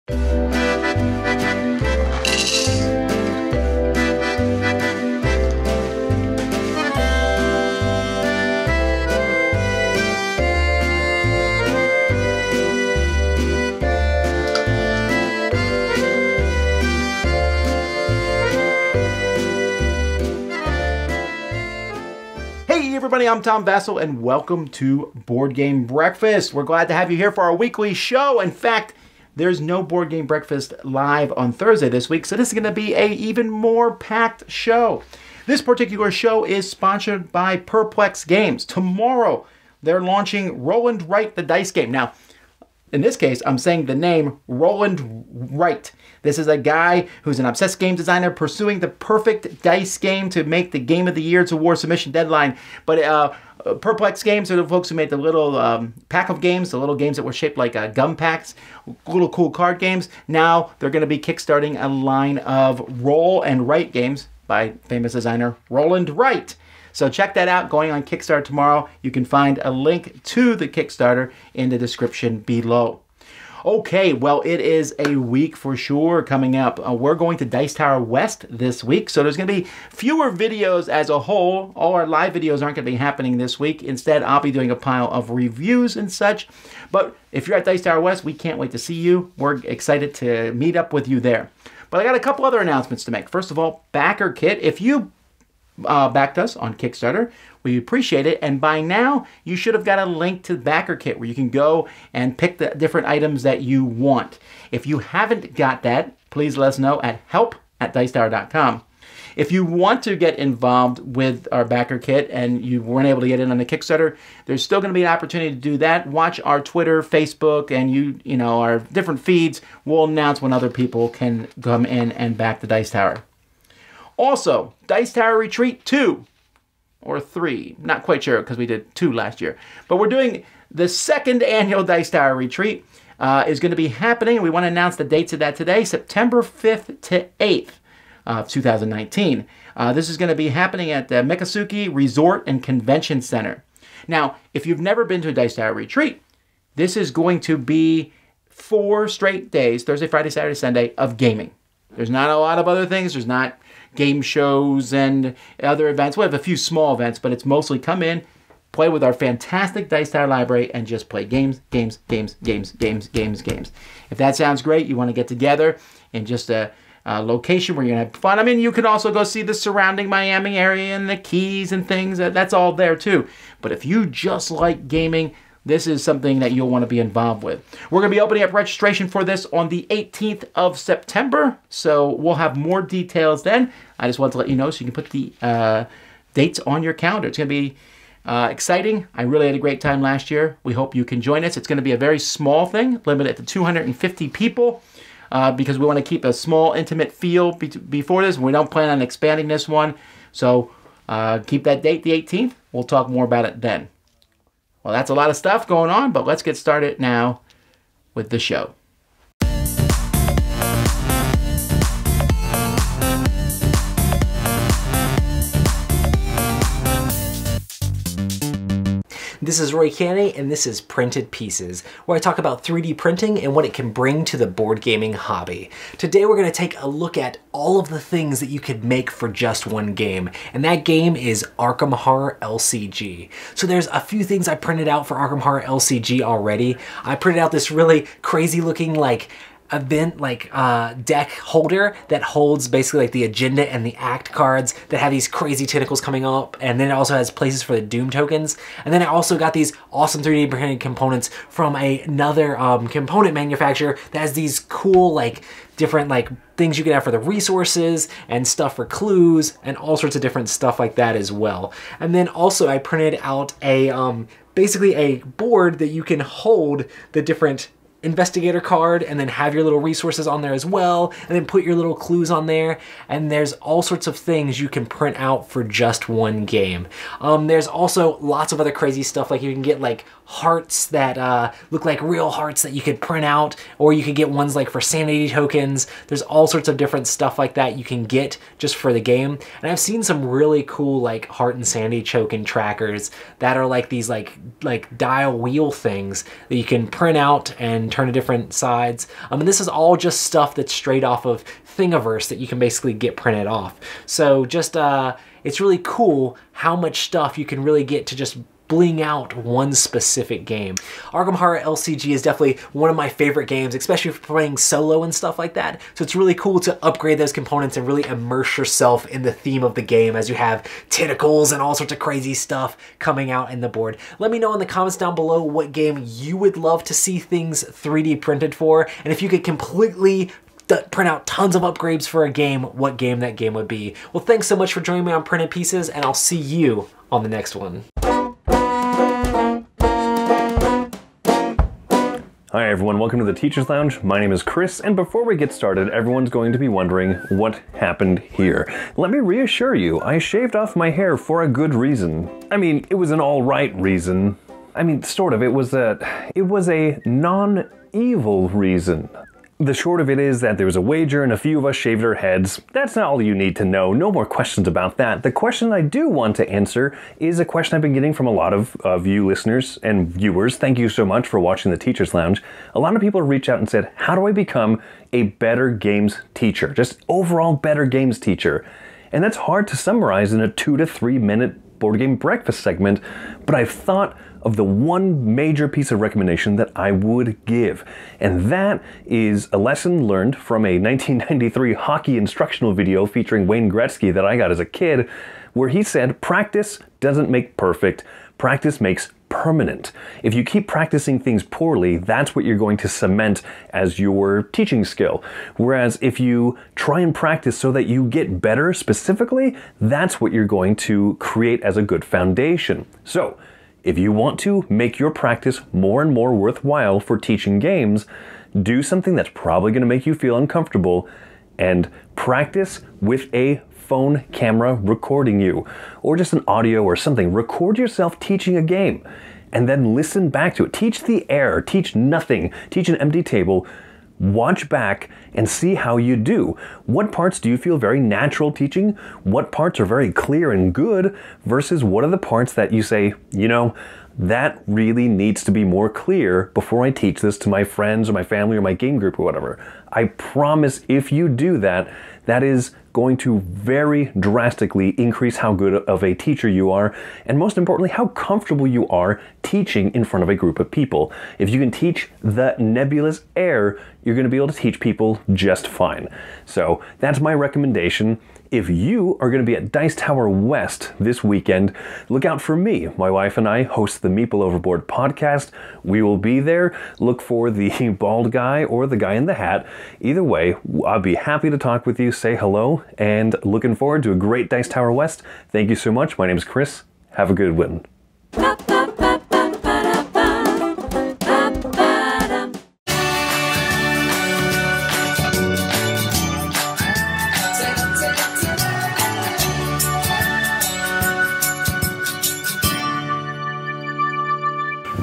Hey everybody, I'm Tom Vasel and welcome to Board Game Breakfast. We're glad to have you here for our weekly show. In fact, there's no Board Game Breakfast live on Thursday this week, so this is going to be an even more packed show. This particular show is sponsored by Potable Games. Tomorrow, they're launching Roll and Write the Dice game. Now, in this case, I'm saying the name Roll and Write. This is a guy who's an obsessed game designer pursuing the perfect dice game to make the game of the year to war submission deadline. But Potable Games are the folks who made the little pack of games, the little games that were shaped like gum packs, little cool card games. Now they're going to be kickstarting a line of Roll and Write games by famous designer Roll and Write. So check that out, going on Kickstarter tomorrow. You can find a link to the Kickstarter in the description below. Okay, well, it is a week for sure coming up. We're going to Dice Tower West this week, so there's going to be fewer videos as a whole. All our live videos aren't going to be happening this week. Instead, I'll be doing a pile of reviews and such. But if you're at Dice Tower West, we can't wait to see you. We're excited to meet up with you there. But I got a couple other announcements to make. First of all, Backer Kit. If you backed us on Kickstarter, we appreciate it, and by now you should have got a link to the Backer Kit where you can go and pick the different items that you want. If you haven't got that, please let us know at help@dicetower.com. If you want to get involved with our Backer Kit and you weren't able to get in on the Kickstarter, there's still going to be an opportunity to do that. Watch our Twitter, Facebook, and you know, our different feeds. We'll announce when other people can come in and back the Dice Tower. Also, Dice Tower Retreat 2 or 3, not quite sure because we did 2 last year. But we're doing the second annual Dice Tower Retreat is going to be happening. We want to announce the dates of that today, September 5th to 8th of 2019. This is going to be happening at the Miccosukee Resort and Convention Center. Now, if you've never been to a Dice Tower Retreat, this is going to be 4 straight days, Thursday, Friday, Saturday, Sunday, of gaming. There's not a lot of other things. There's not game shows and other events. We have a few small events, but it's mostly come in, play with our fantastic Dice Tower library, and just play games, games, games, games, games, games, games. If that sounds great, you want to get together in just a location where you're going to have fun. I mean, you can also go see the surrounding Miami area and the Keys and things. That's all there too. But if you just like gaming, this is something that you'll want to be involved with. We're going to be opening up registration for this on the 18th of September, so we'll have more details then. I just want to let you know so you can put the dates on your calendar. It's going to be exciting. I really had a great time last year. We hope you can join us. It's going to be a very small thing, limited to 250 people, because we want to keep a small, intimate feel before this. We don't plan on expanding this one, so keep that date, the 18th. We'll talk more about it then. Well, that's a lot of stuff going on, but let's get started now with the show. This is Roy Canny, and this is Printed Pieces, where I talk about 3D printing and what it can bring to the board gaming hobby. Today we're going to take a look at all of the things that you could make for just one game, and that game is Arkham Horror LCG. So there's a few things I printed out for Arkham Horror LCG already. I printed out this really crazy looking deck holder that holds basically like the agenda and the act cards that have these crazy tentacles coming up, and then it also has places for the Doom tokens. And then I also got these awesome 3D printed components from another component manufacturer that has these cool different things you can have for the resources and stuff for clues and all sorts of different stuff like that as well. And then also I printed out a basically a board that you can hold the different investigator card and then have your little resources on there as well, and then put your little clues on there, and there's all sorts of things you can print out for just one game. There's also lots of other crazy stuff, like you can get hearts that look like real hearts that you could print out, or you could get ones for sanity tokens. There's all sorts of different stuff like that you can get just for the game, and I've seen some really cool heart and sanity token trackers that are these dial wheel things that you can print out and and turn to different sides. And this is all just stuff that's straight off of Thingiverse that you can basically get printed off. So just, it's really cool how much stuff you can really get to just bling out one specific game. Arkham Horror LCG is definitely one of my favorite games, especially for playing solo and stuff like that. So it's really cool to upgrade those components and really immerse yourself in the theme of the game as you have tentacles and all sorts of crazy stuff coming out in the board. Let me know in the comments down below what game you would love to see things 3D printed for, and if you could completely print out tons of upgrades for a game, what game that game would be. Well, thanks so much for joining me on Printed Pieces, and I'll see you on the next one. Hi everyone, welcome to the Teacher's Lounge. My name is Chris, and before we get started, everyone's going to be wondering what happened here. Let me reassure you, I shaved off my hair for a good reason. I mean, it was an alright reason. I mean, sort of, it was a non-evil reason. The short of it is that there was a wager and a few of us shaved our heads. That's not all you need to know. No more questions about that. The question I do want to answer is a question I've been getting from a lot of you listeners and viewers. Thank you so much for watching the Teacher's Lounge. A lot of people reached out and said, how do I become a better games teacher? Just overall better games teacher. And that's hard to summarize in a 2 to 3 minute board game breakfast segment, but I've thought of the one major piece of recommendation that I would give. And that is a lesson learned from a 1993 hockey instructional video featuring Wayne Gretzky that I got as a kid, where he said, practice doesn't make perfect, practice makes permanent. If you keep practicing things poorly, that's what you're going to cement as your teaching skill. Whereas if you try and practice so that you get better specifically, that's what you're going to create as a good foundation. So, if you want to make your practice more and more worthwhile for teaching games, do something that's probably going to make you feel uncomfortable and practice with a phone camera recording you, or just an audio or something. Record yourself teaching a game and then listen back to it. Teach the air, teach nothing, teach an empty table. Watch back and see how you do. What parts do you feel very natural teaching? What parts are very clear and good versus what are the parts that you say, you know, that really needs to be more clear before I teach this to my friends or my family or my game group or whatever. I promise if you do that, that is going to very drastically increase how good of a teacher you are, and most importantly, how comfortable you are teaching in front of a group of people. If you can teach the nebulous air, you're going to be able to teach people just fine. So that's my recommendation. If you are going to be at Dice Tower West this weekend, look out for me. My wife and I host the Meeple Overboard podcast. We will be there. Look for the bald guy or the guy in the hat. Either way, I'll be happy to talk with you, say hello, and looking forward to a great Dice Tower West. Thank you so much. My name is Chris. Have a good one.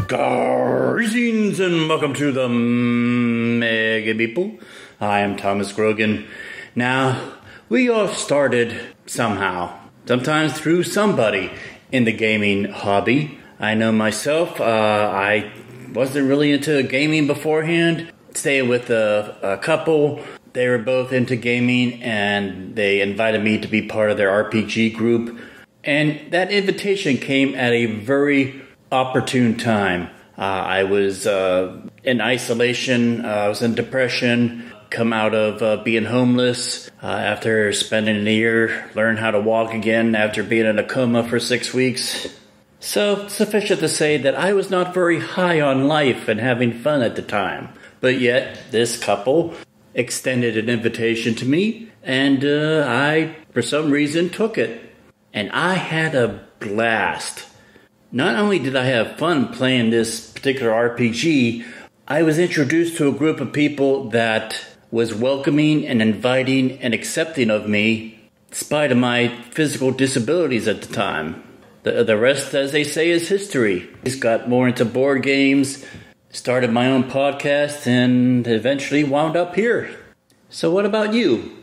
Greetings and welcome to the Mega Meeple. I am Thomas Grogan. Now, we all started somehow, sometimes through somebody in the gaming hobby. I know myself, I wasn't really into gaming beforehand. Stayed with a couple. They were both into gaming and they invited me to be part of their RPG group. And that invitation came at a very opportune time. I was in isolation, I was in depression, come out of being homeless after spending a year, learn how to walk again after being in a coma for 6 weeks. So, sufficient to say that I was not very high on life and having fun at the time. But yet, this couple extended an invitation to me, and I, for some reason, took it. And I had a blast. Not only did I have fun playing this particular RPG, I was introduced to a group of people that was welcoming and inviting and accepting of me, in spite of my physical disabilities at the time. The rest, as they say, is history. I got more into board games, started my own podcast, and eventually wound up here. So what about you?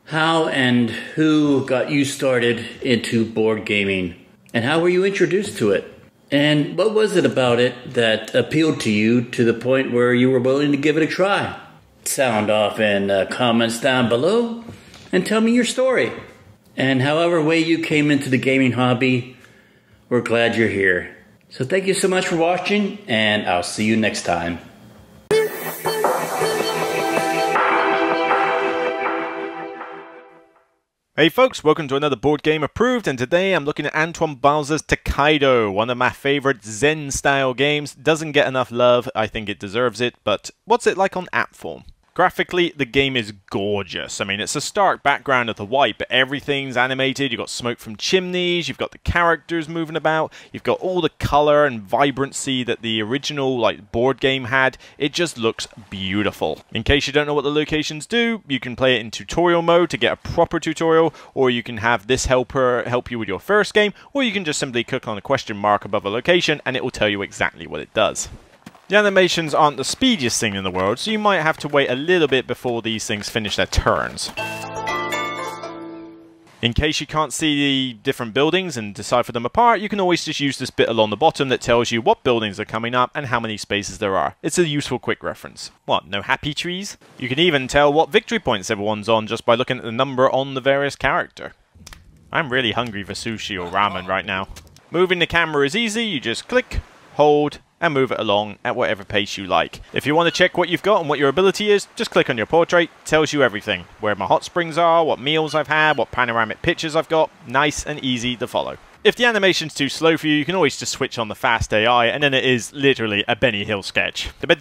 How and who got you started into board gaming? And how were you introduced to it? And what was it about it that appealed to you to the point where you were willing to give it a try? Sound off in comments down below and tell me your story. And however way you came into the gaming hobby, we're glad you're here. So thank you so much for watching, and I'll see you next time. Hey folks, welcome to another Board Game Approved, and today I'm looking at Antoine Balza's Tokaido, one of my favourite Zen-style games. Doesn't get enough love, I think it deserves it, but what's it like on app form? Graphically, the game is gorgeous. I mean, it's a stark background of the white, but everything's animated. You've got smoke from chimneys, you've got the characters moving about, you've got all the colour and vibrancy that the original board game had. It just looks beautiful. In case you don't know what the locations do, you can play it in tutorial mode to get a proper tutorial, or you can have this helper help you with your first game, or you can just simply click on a question mark above a location and it will tell you exactly what it does. The animations aren't the speediest thing in the world, so you might have to wait a little bit before these things finish their turns. In case you can't see the different buildings and decipher them apart, you can always just use this bit along the bottom that tells you what buildings are coming up and how many spaces there are. It's a useful quick reference. What, no happy trees? You can even tell what victory points everyone's on just by looking at the number on the various character. I'm really hungry for sushi or ramen right now. Moving the camera is easy, you just click, hold, and move it along at whatever pace you like. If you want to check what you've got and what your ability is, just click on your portrait. It tells you everything. Where my hot springs are, what meals I've had, what panoramic pictures I've got. Nice and easy to follow. If the animation's too slow for you, you can always just switch on the fast AI, and then it is literally a Benny Hill sketch. I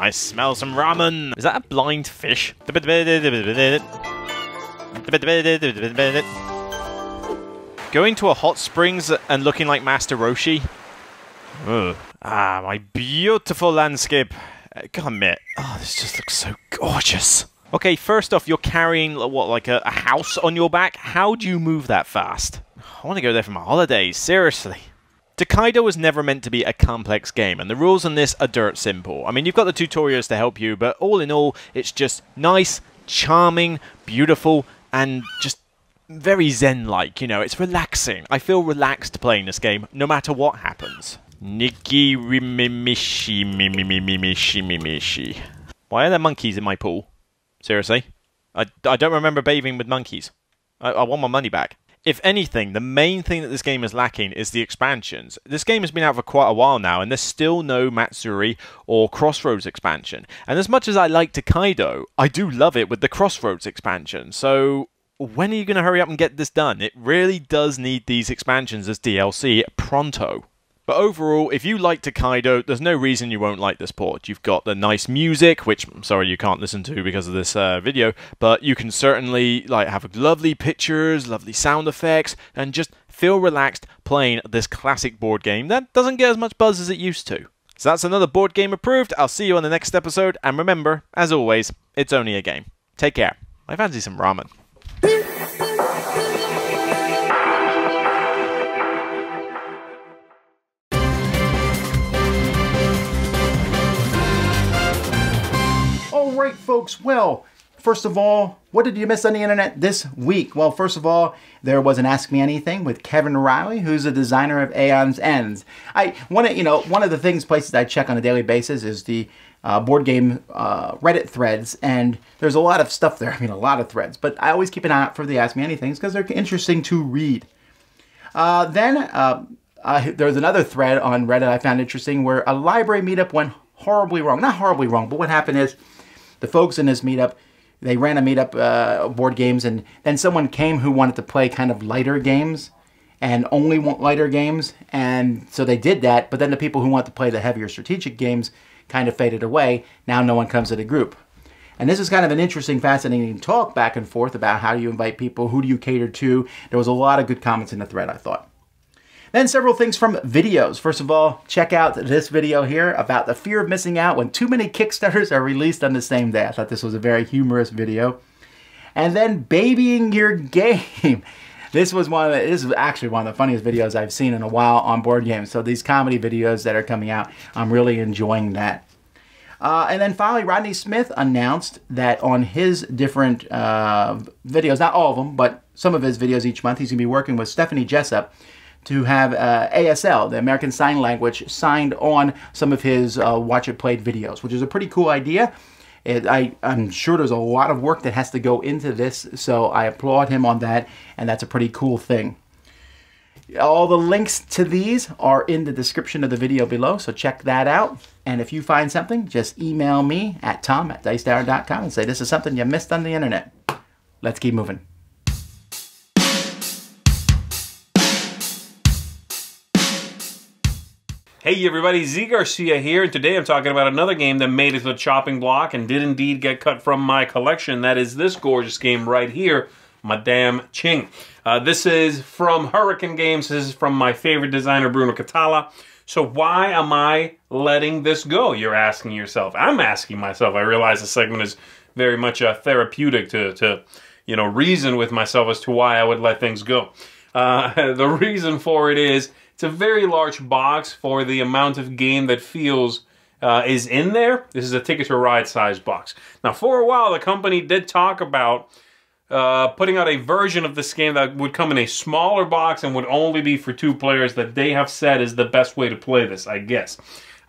smell some ramen. Is that a blind fish? Going to a hot springs and looking like Master Roshi. Ugh. Ah, my beautiful landscape. Gotta admit, this just looks so gorgeous. Okay, first off, you're carrying, what, like a house on your back? How do you move that fast? I want to go there for my holidays, seriously. Tokaido was never meant to be a complex game, and the rules on this are dirt simple. I mean, you've got the tutorials to help you, but all in all, it's just nice, charming, beautiful, and just very zen-like, you know, it's relaxing. I feel relaxed playing this game, no matter what happens. Nikki Rimimishi Mimimishi Mimishi. Why are there monkeys in my pool? Seriously? I don't remember bathing with monkeys. I want my money back. If anything, the main thing that this game is lacking is the expansions. This game has been out for quite a while now, and there's still no Matsuri or Crossroads expansion. And as much as I like Tokaido, I do love it with the Crossroads expansion, so when are you going to hurry up and get this done? It really does need these expansions as DLC pronto. But overall, if you like Tokaido, there's no reason you won't like this port. You've got the nice music, which I'm sorry you can't listen to because of this video, but you can certainly have lovely pictures, lovely sound effects, and just feel relaxed playing this classic board game that doesn't get as much buzz as it used to. So that's another Board Game Approved. I'll see you on the next episode, and remember, as always, it's only a game. Take care. I fancy some ramen. Alright folks, well, first of all, what did you miss on the internet this week? Well, first of all, there was an Ask Me Anything with Kevin Riley, who's a designer of Aeon's Ends. One of the places I check on a daily basis is the board game Reddit threads, and there's a lot of stuff there. I mean, a lot of threads, but I always keep an eye out for the Ask Me Anythings because they're interesting to read. Then there was another thread on Reddit I found interesting where a library meetup went horribly wrong. Not horribly wrong, but what happened is the folks in this meetup, they ran a meetup board games, and then someone came who wanted to play kind of lighter games and only want lighter games, and so they did that, but then the people who want to play the heavier strategic games kind of faded away. Now no one comes to the group. And this is kind of an interesting, fascinating talk back and forth about how do you invite people, who do you cater to. There was a lot of good comments in the thread, I thought. Then several things from videos. First of all, check out this video here about the fear of missing out when too many Kickstarters are released on the same day. I thought this was a very humorous video. And then babying your game. This is actually one of the funniest videos I've seen in a while on board games. So these comedy videos that are coming out, I'm really enjoying that. And then finally, Rodney Smith announced that on his different videos, not all of them, but some of his videos each month. He's going to be working with Stephanie Jessup to have ASL, the American Sign Language, signed on some of his Watch It Played videos, which is a pretty cool idea. I'm sure there's a lot of work that has to go into this, so I applaud him on that, and that's a pretty cool thing. All the links to these are in the description of the video below, so check that out. And if you find something, just email me at tom@dicetower.com and say this is something you missed on the internet. Let's keep moving. Hey everybody, Z Garcia here, and today I'm talking about another game that made it to the chopping block and did indeed get cut from my collection. That is this gorgeous game right here, Madame Ching. This is from Hurricane Games. This is from my favorite designer, Bruno Catala. So why am I letting this go, you're asking yourself? I'm asking myself. I realize the segment is very much therapeutic to reason with myself as to why I would let things go. The reason for it is, it's a very large box for the amount of game that feels is in there. This is a Ticket to Ride size box. Now, for a while, the company did talk about putting out a version of this game that would come in a smaller box and would only be for 2 players that they have said is the best way to play this, I guess.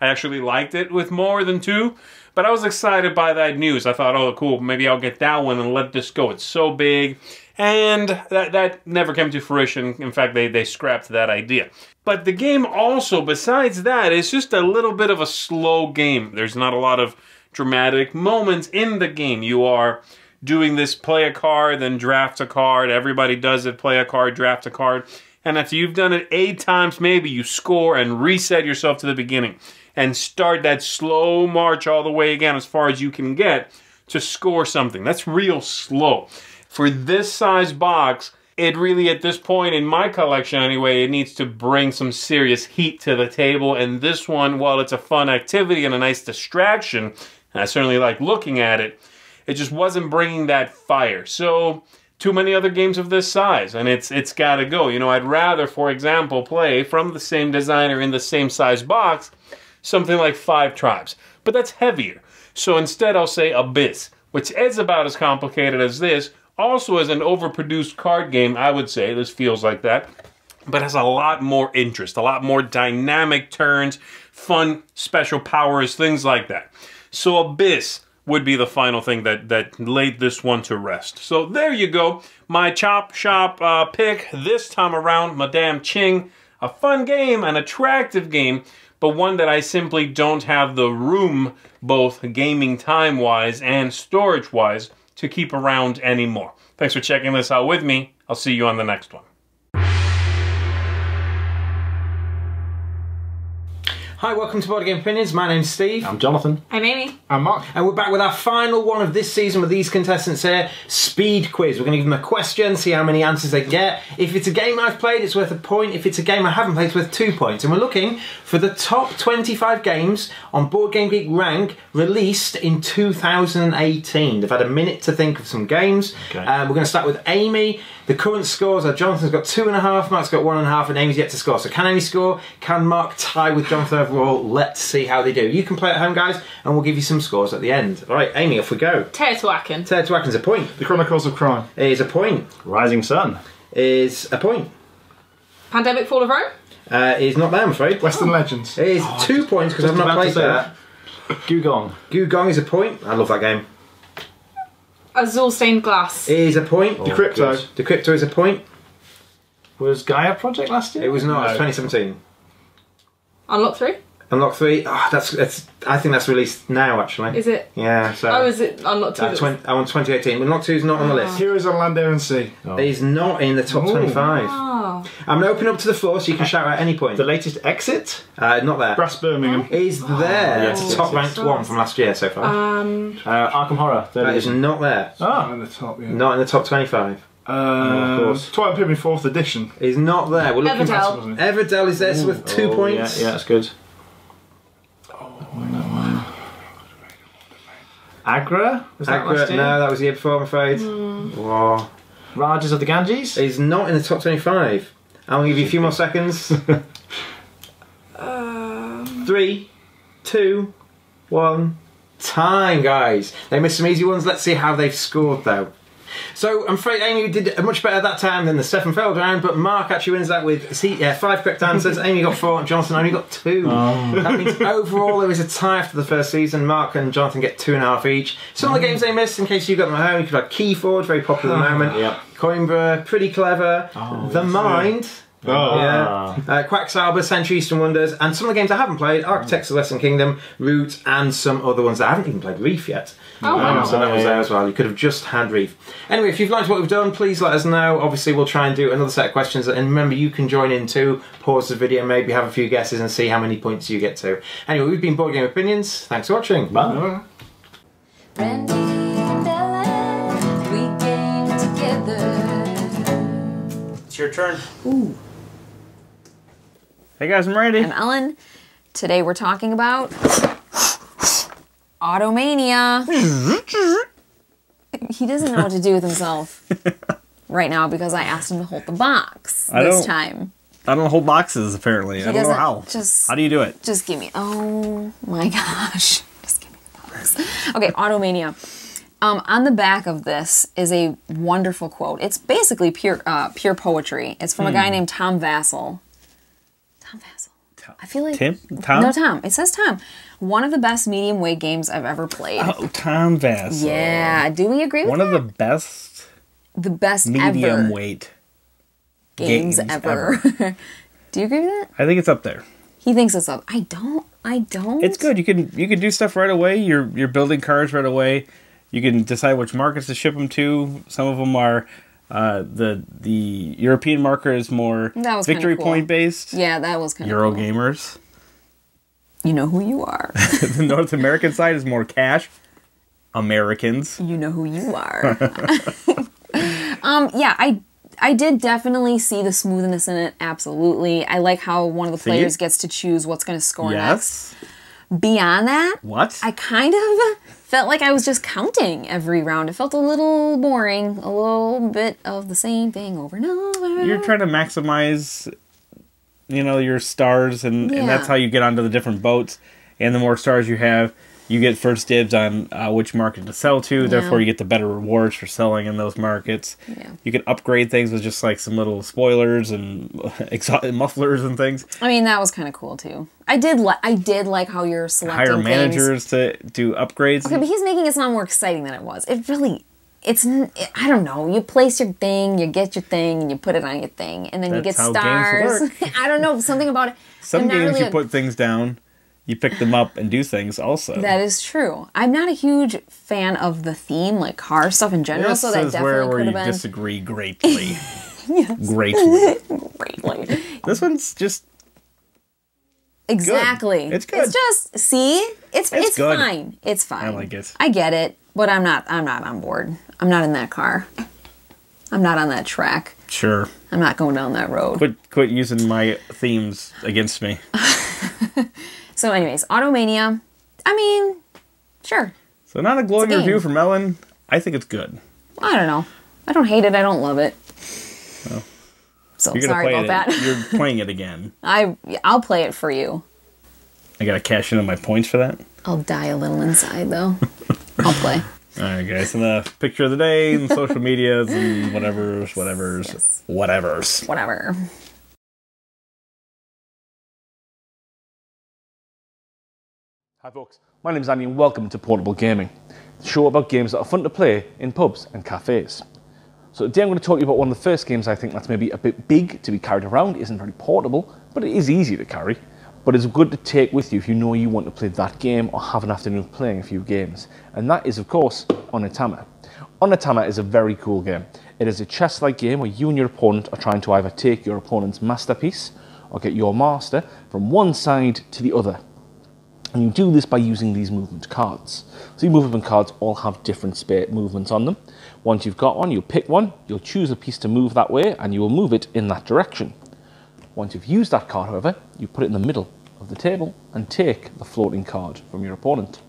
I actually liked it with more than 2, but I was excited by that news. I thought, oh, cool, maybe I'll get that one and let this go. It's so big. And that never came to fruition. In fact, they scrapped that idea. But the game also, besides that, is just a little bit of a slow game. There's not a lot of dramatic moments in the game. You are doing this play a card, then draft a card. Everybody does it, play a card, draft a card. And after you've done it 8 times, maybe you score and reset yourself to the beginning and start that slow march all the way again as far as you can get to score something. That's real slow. For this size box, it really, at this point in my collection anyway, it needs to bring some serious heat to the table. And this one, while it's a fun activity and a nice distraction, and I certainly like looking at it, it just wasn't bringing that fire. So, too many other games of this size, and it's got to go. You know, I'd rather, for example, play from the same designer in the same size box, something like 5 Tribes. But that's heavier. So instead I'll say Abyss, which is about as complicated as this. Also as an overproduced card game, I would say, this feels like that, but has a lot more interest, a lot more dynamic turns, fun special powers, things like that. So Abyss would be the final thing that laid this one to rest. So there you go, my Chop Shop pick this time around, Madame Ching. A fun game, an attractive game, but one that I simply don't have the room, both gaming time-wise and storage-wise, to keep around anymore. Thanks for checking this out with me. I'll see you on the next one. Hi, welcome to Boardgame Opinions. My name's Steve. I'm Jonathan. I'm Amy. I'm Mark. And we're back with our final one of this season with these contestants here. Speed quiz. We're going to give them a question, see how many answers they get. If it's a game I've played, it's worth a point. If it's a game I haven't played, it's worth 2 points. And we're looking for the top 25 games on Board Game Geek Rank released in 2018. They've had a minute to think of some games. Okay. We're going to start with Amy. The current scores are Jonathan's got 2.5, Mark's got 1.5, and Amy's yet to score. So can Amy score? Can Mark tie with Jonathan overall? Let's see how they do. You can play at home, guys, and we'll give you some scores at the end. All right, Amy, off we go. Teotihuacan. Teotihuacan's a point. The Chronicles of Crime. Is a point. Rising Sun. Is a point. Pandemic Fall of Rome. Is not there, I'm afraid. Western Legends. Is 2 points because I've not played that. Gugong. Gugong is a point. I love that game. Azul Stained Glass. Is a point. Decrypto. Decrypto is a point. Was Gaia Project last year? It was not. No. It was 2017. Unlock 3. Unlock 3. Oh, that's. I think that's released now, actually. Is it? Yeah. So. Oh, is it Unlock 2? I want 2018. Unlock 2 is not on the list. Heroes on Land, Air and Sea. Oh. He's not in the top 25. Oh. I'm going to open up to the floor so you can shout at any point. The latest Exit. Not there. Brass Birmingham. He's there. yes, It's the top ranked one from last year so far. Arkham Horror. That is not there. Ah. In the top, yeah. Not in the top 25. of course. Twilight Pyramid 4th edition. He's not there. We're looking Everdell. Wasn't it? Everdell is there with 2 points. Yeah, that's good. Agra? Was that last Accurate. year? No, that was the year before, I'm afraid. Whoa. Rajas of the Ganges? He's not in the top 25. I'm going to give you a few more seconds. 3, 2, 1. Time, guys. They missed some easy ones. Let's see how they've scored, though. So I'm afraid Amy did much better that time than the Stefan failed round, but Mark actually wins that with 5 correct answers. Amy got 4, and Jonathan only got 2. That means overall there is a tie after the first season. Mark and Jonathan get 2.5 each. Some of the games they missed, in case you got them at home, you could have Keyforge, very popular at the moment. Yep. Coimbra, pretty clever. The Mind. Quacksalber, Century Eastern Wonders, and some of the games I haven't played, Architects of the Lesson Kingdom, Root, and some other ones that I haven't even played, Reef yet. Oh, wow. So that was there as well. You could have just had Reef. Anyway, if you've liked what we've done, please let us know. Obviously, we'll try and do another set of questions, and remember, you can join in too. Pause the video, maybe have a few guesses, and see how many points you get to. Anyway, we've been Board Game Opinions. Thanks for watching. Bye. Randy and Ellen, we game together. It's your turn. Ooh. Hey guys, I'm Randy. I'm Ellen. Today we're talking about Automania. He doesn't know what to do with himself right now because I asked him to hold the box this time. I don't hold boxes, apparently. I don't know how. How do you do it? Just give me... Oh my gosh. Just give me the box. Okay, Automania. On the back of this is a wonderful quote. It's basically pure poetry. It's from a guy named Tom Vasel. Tom Vasel. I feel like... Tom? No, Tom. It says Tom. One of the best medium weight games I've ever played. Oh, Tom Vasel. Yeah. Do we agree with One that? of the best The best medium ever weight games ever. Do you agree with that? I think it's up there. He thinks it's up. I don't. It's good. You can do stuff right away. You're building cards right away. You can decide which markets to ship them to. Some of them are... the European marker is more victory point based. Yeah, that was kind of Euro cool. gamers. You know who you are. The North American side is more cash. Americans. You know who you are. Yeah, I did definitely see the smoothness in it. Absolutely. I like how one of the players gets to choose what's going to score next. Beyond that, I kind of felt like I was just counting every round. It felt a little boring, a little bit of the same thing over and over. You're trying to maximize, your stars, and that's how you get onto the different boats. And the more stars you have, you get first dibs on which market to sell to. Therefore, you get the better rewards for selling in those markets. Yeah. You can upgrade things with just like some little spoilers and mufflers and things. I mean, that was kind of cool too. I did like how you're selecting Hire managers to do upgrades. Okay, but he's making it sound more exciting than it was. I don't know. You place your thing, you get your thing, and you put it on your thing, and then you get That's how stars. games work. I don't know, something about it. Some games you put things down, you pick them up and do things also. That is true. I'm not a huge fan of the theme, like car stuff in general, so that definitely could have been... disagree greatly. Yes. Greatly. Greatly. This one's just... Exactly. Good. It's good. It's just, see? It's good. fine. It's fine. I like it. I get it, but I'm not on board. I'm not in that car. I'm not on that track. Sure. I'm not going down that road. Quit using my themes against me. So anyways, Automania, I mean, sure. So not a glowing review from Ellen. I think it's good. I don't know. I don't hate it. I don't love it. Well, so sorry about that. You're playing it again. I'll play it for you. I gotta cash in on my points for that. I'll die a little inside though. I'll play. Alright guys, and the picture of the day and social medias and whatever. Hi folks, my name's Andy and welcome to Potable Gaming, the show about games that are fun to play in pubs and cafes. So today I'm going to talk to you about one of the first games I think that's maybe a bit big to be carried around. It isn't very portable, but it is easy to carry. But it's good to take with you if you know you want to play that game or have an afternoon playing a few games. And that is of course Onitama. Onitama is a very cool game. It is a chess-like game where you and your opponent are trying to either take your opponent's masterpiece or get your master from one side to the other. And you do this by using these movement cards. So these movement cards all have different movements on them. Once you've got one, you'll pick one, you'll choose a piece to move that way, and you will move it in that direction. Once you've used that card, however, you put it in the middle of the table and take the floating card from your opponent.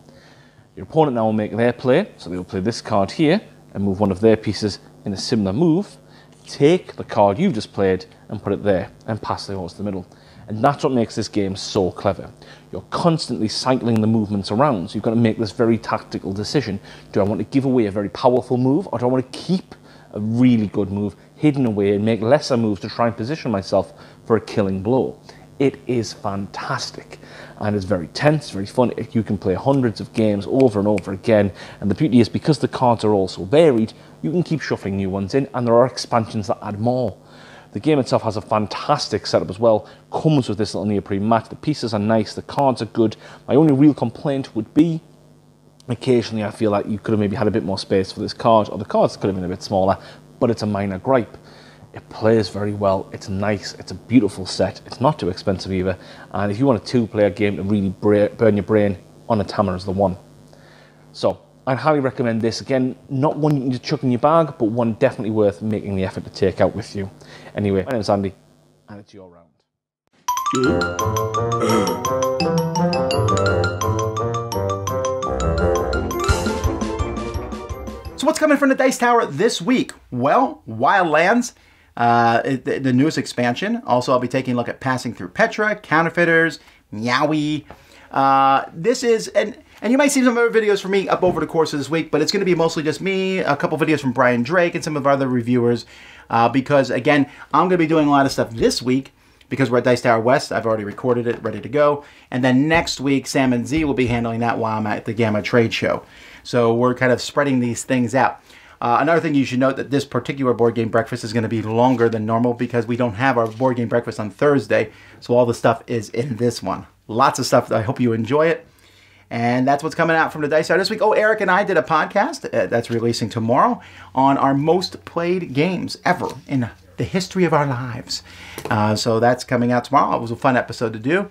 Your opponent now will make their play, so they will play this card here and move one of their pieces in a similar move, take the card you've just played and put it there and pass it towards the middle. And that's what makes this game so clever. You're constantly cycling the movements around, so you've got to make this very tactical decision. Do I want to give away a very powerful move, or do I want to keep a really good move hidden away and make lesser moves to try and position myself for a killing blow? It is fantastic, and it's very tense, very fun. You can play hundreds of games over and over again, and the beauty is, because the cards are all so varied, you can keep shuffling new ones in, and there are expansions that add more. The game itself has a fantastic setup as well, comes with this little neoprene mat. The pieces are nice, the cards are good. My only real complaint would be, occasionally I feel like you could have maybe had a bit more space for this card, or the cards could have been a bit smaller, but it's a minor gripe. It plays very well, it's nice, it's a beautiful set, it's not too expensive either, and if you want a two-player game to really burn your brain, Untitled is the one. So, I'd highly recommend this. Again, not one you can just chuck in your bag, but one definitely worth making the effort to take out with you. Anyway, my name's Andy, and it's your round. So what's coming from the Dice Tower this week? Well, Wildlands, the newest expansion. Also, I'll be taking a look at Passing Through Petra, Counterfeiters, Meowie. This is, and you might see some other videos from me up over the course of this week, but it's going to be mostly just me, a couple videos from Brian Drake and some of our other reviewers, because, again, I'm going to be doing a lot of stuff this week because we're at Dice Tower West. I've already recorded it, ready to go. And then next week, Sam and Z will be handling that while I'm at the Gamma Trade Show. So we're kind of spreading these things out. Another thing you should note, that this particular board game breakfast is going to be longer than normal because we don't have our board game breakfast on Thursday. So all the stuff is in this one. Lots of stuff. I hope you enjoy it. And that's what's coming out from the Dice Tower this week. Oh, Eric and I did a podcast that's releasing tomorrow on our most played games ever in the history of our lives. So that's coming out tomorrow. It was a fun episode to do.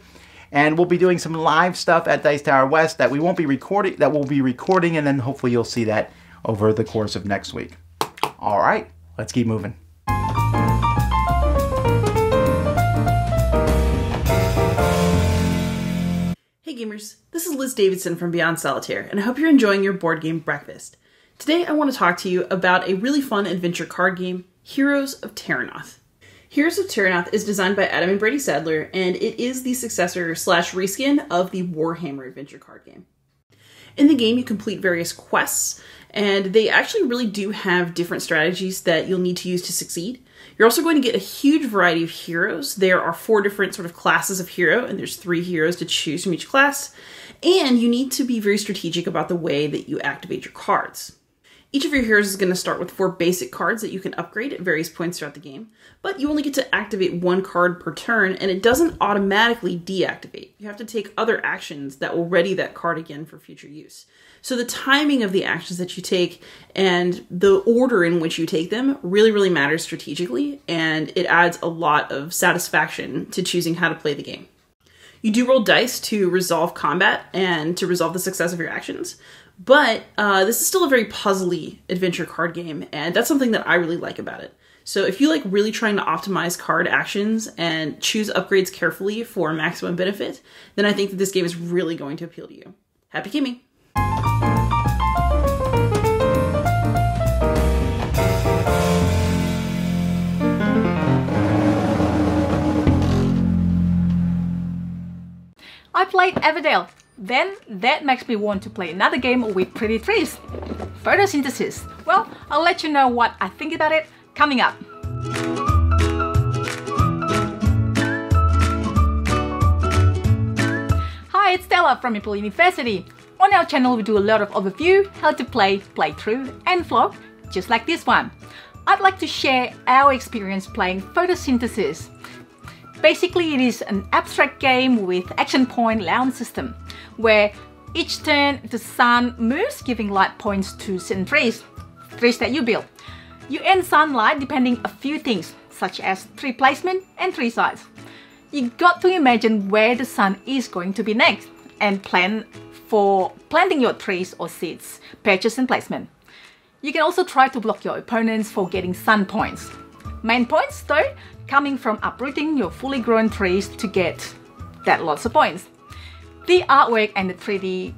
And we'll be doing some live stuff at Dice Tower West that we won't be recording, that we'll be recording, and then hopefully you'll see that over the course of next week. All right, let's keep moving. Hey gamers, this is Liz Davidson from Beyond Solitaire, and I hope you're enjoying your board game breakfast. Today I want to talk to you about a really fun adventure card game, Heroes of Terranoth. Heroes of Terranoth is designed by Adam and Brady Sadler, and it is the successor / reskin of the Warhammer adventure card game. In the game, you complete various quests, and they actually really do have different strategies that you'll need to use to succeed. You're also going to get a huge variety of heroes. There are 4 different sort of classes of hero, and there's 3 heroes to choose from each class, and you need to be very strategic about the way that you activate your cards. Each of your heroes is going to start with 4 basic cards that you can upgrade at various points throughout the game, but you only get to activate 1 card per turn, and it doesn't automatically deactivate. You have to take other actions that will ready that card again for future use. So the timing of the actions that you take and the order in which you take them really, really matters strategically, and it adds a lot of satisfaction to choosing how to play the game. You do roll dice to resolve combat and to resolve the success of your actions, but this is still a very puzzly adventure card game, and that's something that I really like about it. So if you like really trying to optimize card actions and choose upgrades carefully for maximum benefit, then I think that this game is really going to appeal to you. Happy gaming! I played Everdale. Then that makes me want to play another game with pretty trees. Photosynthesis. Well, I'll let you know what I think about it coming up. Hi, it's Stella from Meeple University. On our channel we do a lot of overview, how to play, playthrough and vlog, just like this one. I'd like to share our experience playing Photosynthesis. Basically, it is an abstract game with action point layout system, where each turn the sun moves, giving light points to certain trees that you build. You earn sunlight depending a few things, such as tree placement and tree size. You got to imagine where the sun is going to be next, and plan for planting your trees or seeds, purchase and placement. You can also try to block your opponents for getting sun points. Main points, though, coming from uprooting your fully grown trees to get that lots of points. The artwork and the 3D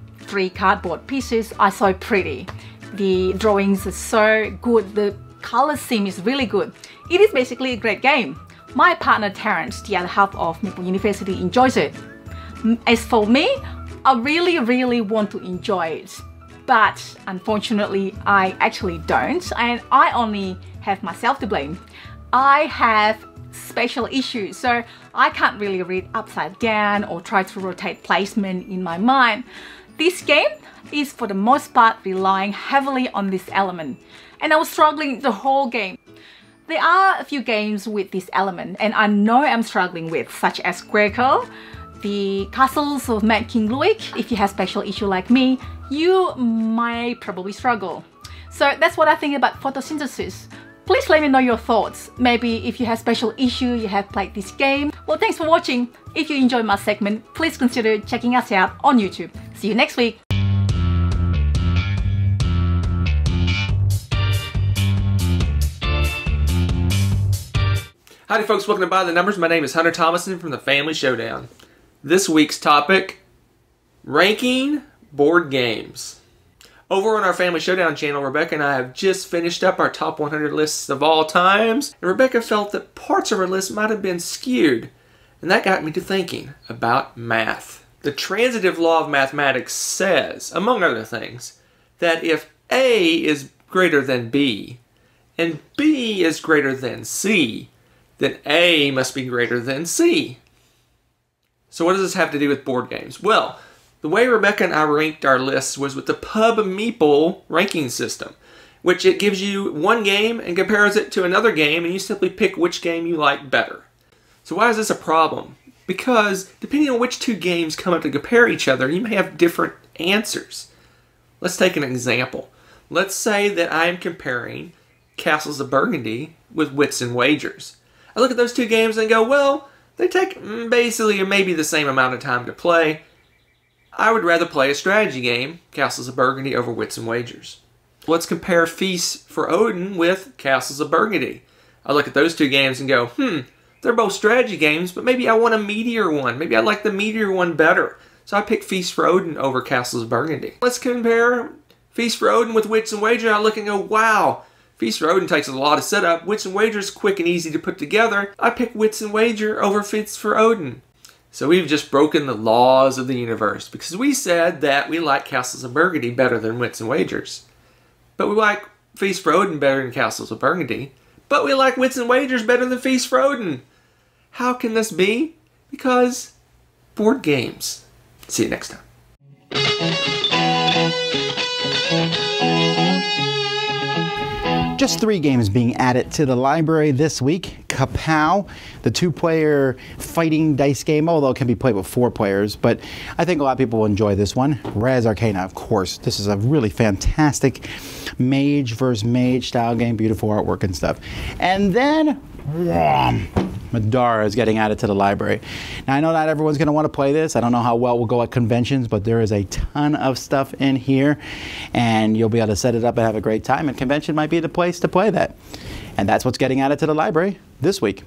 cardboard pieces are so pretty. The drawings are so good, the color scheme is really good. It is basically a great game. my partner Terrence, the other half of Meeple University, enjoys it. As for me, I really want to enjoy it. But unfortunately, I actually don't, and I only have myself to blame. I have spatial issues, so I can't really read upside down or try to rotate placement in my mind. This game is for the most part relying heavily on this element, and I was struggling the whole game. There are a few games with this element, and I know I'm struggling with, such as Greco, the Castles of Mad King Louis. If you have spatial issue like me, you might probably struggle. So that's what I think about photosynthesis. Please let me know your thoughts. Maybe if you have special issue, you have played this game. Well, thanks for watching. If you enjoyed my segment, please consider checking us out on YouTube. See you next week. Howdy folks, welcome to By the Numbers. My name is Hunter Thomason from the Family Showdown. This week's topic, ranking board games. Over on our Family Showdown channel, Rebecca and I have just finished up our top 100 lists of all times, and Rebecca felt that parts of her list might have been skewed, and that got me to thinking about math. The transitive law of mathematics says, among other things, that if A is greater than B, and B is greater than C, then A must be greater than C. So what does this have to do with board games? Well, the way Rebecca and I ranked our lists was with the Pub Meeple ranking system, which it gives you one game and compares it to another game, and you simply pick which game you like better. So why is this a problem? Because depending on which two games come up to compare each other, you may have different answers. Let's take an example. Let's say that I am comparing Castles of Burgundy with Wits and Wagers. I look at those two games and go, well, they take basically maybe the same amount of time to play. I would rather play a strategy game, Castles of Burgundy, over Wits and Wagers. Let's compare Feast for Odin with Castles of Burgundy. I look at those two games and go, they're both strategy games, but maybe I want a meatier one. Maybe I like the meatier one better. So I pick Feast for Odin over Castles of Burgundy. Let's compare Feast for Odin with Wits and Wagers. I look and go, wow, Feast for Odin takes a lot of setup. Wits and Wager is quick and easy to put together. I pick Wits and Wager over Feast for Odin. So we've just broken the laws of the universe because we said that we like Castles of Burgundy better than Wits and Wagers. But we like Feast for Odin better than Castles of Burgundy. But we like Wits and Wagers better than Feast for Odin. How can this be? Because board games. See you next time. Just 3 games being added to the library this week. Kapow, the 2-player fighting dice game, although it can be played with 4 players, but I think a lot of people will enjoy this one. Res Arcana, of course. This is a really fantastic mage versus mage style game, beautiful artwork and stuff. And then, Madara is getting added to the library. Now, I know not everyone's going to want to play this. I don't know how well we'll go at conventions, but there is a ton of stuff in here, and you'll be able to set it up and have a great time, and convention might be the place to play that. And that's what's getting added to the library this week.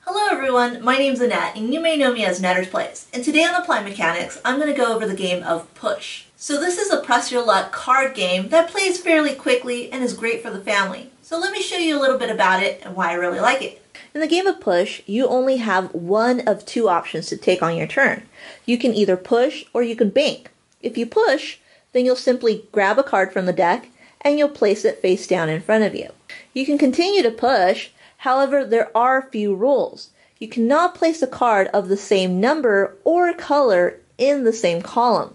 Hello everyone, my name's Annette, and you may know me as Netters Plays. And today on Applied Mechanics, I'm going to go over the game of Push. So this is a press your luck card game that plays fairly quickly and is great for the family. So let me show you a little bit about it and why I really like it. In the game of Push, you only have one of 2 options to take on your turn. You can either push or you can bank. If you push, then you'll simply grab a card from the deck and you'll place it face down in front of you. You can continue to push, however there are a few rules. You cannot place a card of the same number or color in the same column.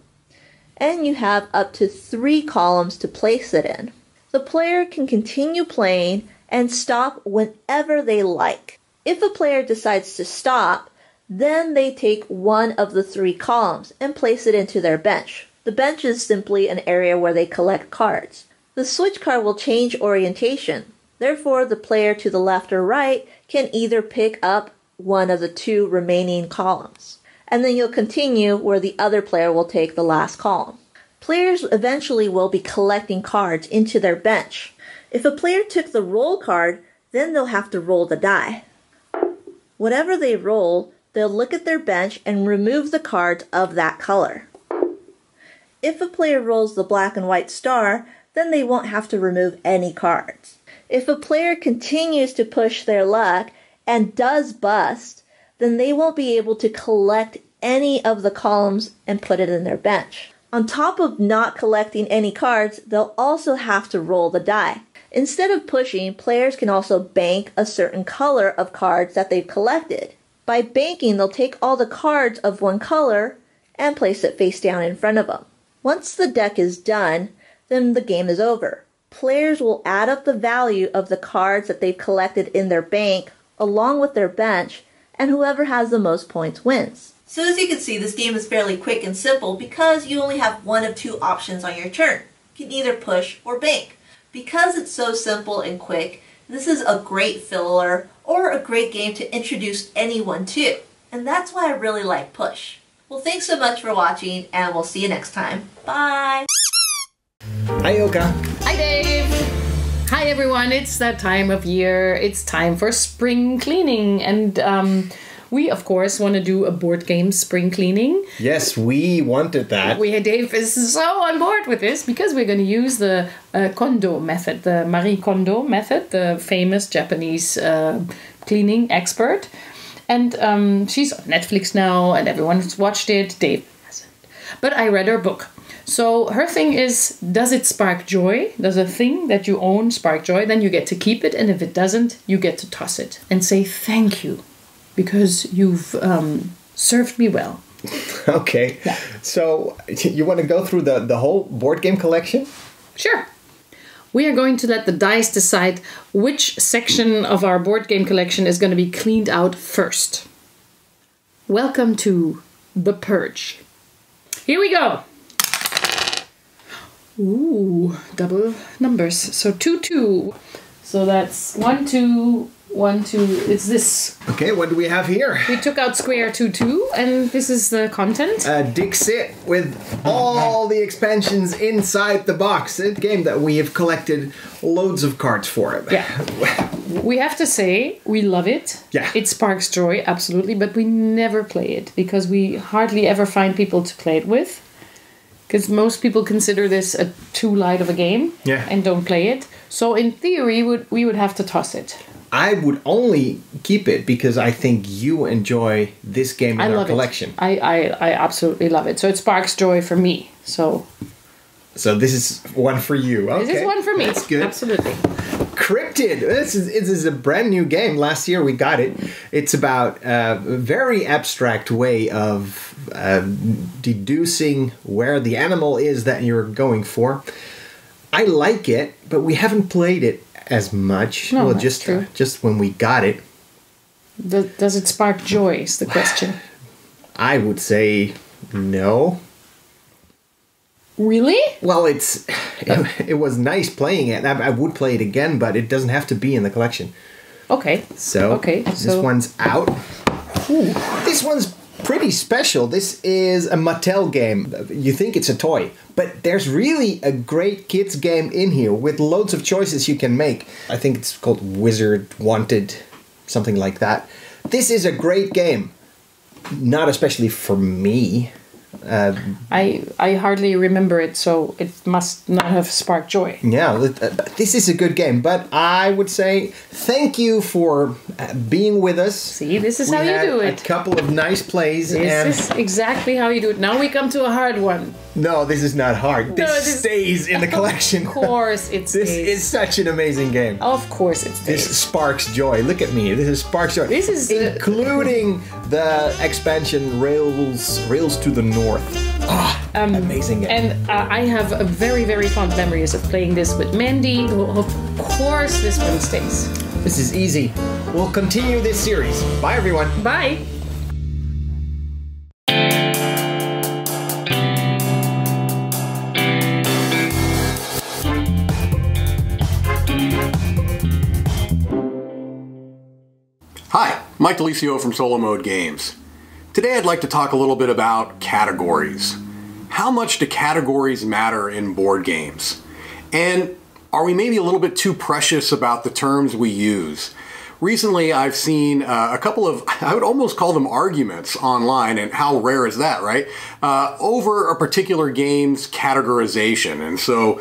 And you have up to 3 columns to place it in. The player can continue playing and stop whenever they like. If a player decides to stop, then they take one of the 3 columns and place it into their bench. The bench is simply an area where they collect cards. The switch card will change orientation. Therefore, the player to the left or right can either pick up one of the 2 remaining columns. And then you'll continue where the other player will take the last column. Players eventually will be collecting cards into their bench. If a player took the roll card, then they'll have to roll the die. Whatever they roll, they'll look at their bench and remove the cards of that color. If a player rolls the black and white star, then they won't have to remove any cards. If a player continues to push their luck and does bust, then they won't be able to collect any of the columns and put it in their bench. On top of not collecting any cards, they'll also have to roll the die. Instead of pushing, players can also bank a certain color of cards that they've collected. By banking, they'll take all the cards of one color and place it face down in front of them. Once the deck is done, then the game is over. Players will add up the value of the cards that they've collected in their bank along with their bench, and whoever has the most points wins. So as you can see, this game is fairly quick and simple because you only have one of two options on your turn. You can either push or bank. Because it's so simple and quick, this is a great filler or a great game to introduce anyone to. And that's why I really like Push. Well, thanks so much for watching, and we'll see you next time. Bye! Hi, Ilka. Hi, Dave. Hi, everyone. It's that time of year. It's time for spring cleaning, and we, of course, want to do a board game spring cleaning. Yes, we wanted that. Dave is so on board with this because we're going to use the Kondo method, the Marie Kondo method, the famous Japanese cleaning expert. And she's on Netflix now, and everyone's watched it. Dave hasn't. But I read her book. So her thing is, does it spark joy? Does a thing that you own spark joy? Then you get to keep it. And if it doesn't, you get to toss it and say thank you, because you've served me well. Okay. Yeah. So you want to go through the whole board game collection? Sure. We are going to let the dice decide which section of our board game collection is going to be cleaned out first. Welcome to the Purge. Here we go. Ooh, double numbers. So 2, 2. So that's 1, 2, 1, 2. It's this. Okay, what do we have here? We took out square 2, 2, and this is the content. Dicey with all the expansions inside the box. A game that we have collected loads of cards for. Yeah. We have to say, we love it. Yeah. It sparks joy, absolutely, but we never play it because we hardly ever find people to play it with. Because most people consider this a too light of a game and don't play it. So in theory, we would have to toss it. I would only keep it because I think you enjoy this game in our collection. I absolutely love it. So it sparks joy for me. So this is one for you. Okay. This is one for me. That's good. Absolutely. Cryptid. This is a brand new game. Last year we got it. It's about a very abstract way of deducing where the animal is that you're going for. I like it, but we haven't played it as much. No, well, that's true. just when we got it. Does it spark joy is the question. I would say no. Really? Well, it was nice playing it. I would play it again, but it doesn't have to be in the collection. Okay. So this one's out. Ooh. This one's pretty special. This is a Mattel game. You think it's a toy, but there's really a great kids game in here with loads of choices you can make. I think it's called Wizard Wanted, something like that. This is a great game. Not especially for me. I hardly remember it, so it must not have sparked joy. Yeah, this is a good game, but I would say thank you for being with us. See, this is how you do it. A couple of nice plays. This is exactly how you do it. Now we come to a hard one. No, this is not hard. This stays in the collection. Of course it stays. This is such an amazing game. Of course it stays. This sparks joy. Look at me. This is sparks joy. This is including the expansion Rails to the North. Amazing game. And I have a very, very fond memories of playing this with Mandy. Of course this one stays. This is easy. We'll continue this series. Bye, everyone. Bye. Hi, Mike Delisio from Solo Mode Games. Today I'd like to talk a little bit about categories. How much do categories matter in board games? And are we maybe a little bit too precious about the terms we use? Recently I've seen a couple of, I would almost call them arguments online, and how rare is that, right? Over a particular game's categorization. And so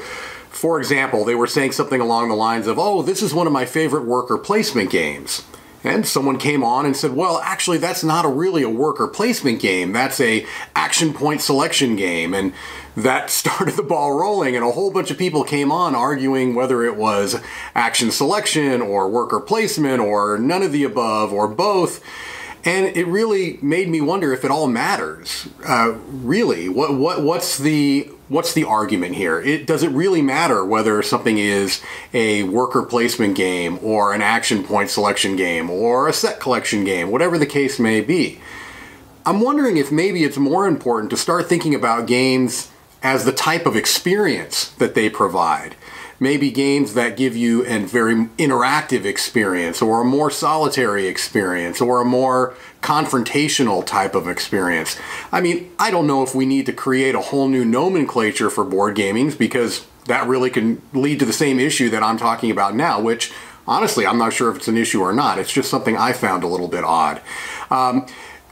For example, they were saying something along the lines of, oh, this is one of my favorite worker placement games. And someone came on and said, well, actually, that's not really a worker placement game. That's a action point selection game. And that started the ball rolling, and a whole bunch of people came on arguing whether it was action selection or worker placement or none of the above or both. And it really made me wonder if it all matters. Really, what's the argument here? Does it really matter whether something is a worker placement game or an action point selection game or a set collection game, whatever the case may be? I'm wondering if maybe it's more important to start thinking about games as the type of experience that they provide. Maybe games that give you a very interactive experience, or a more solitary experience, or a more confrontational type of experience. I mean, I don't know if we need to create a whole new nomenclature for board gaming, because that really can lead to the same issue that I'm talking about now, which honestly, I'm not sure if it's an issue or not. It's just something I found a little bit odd.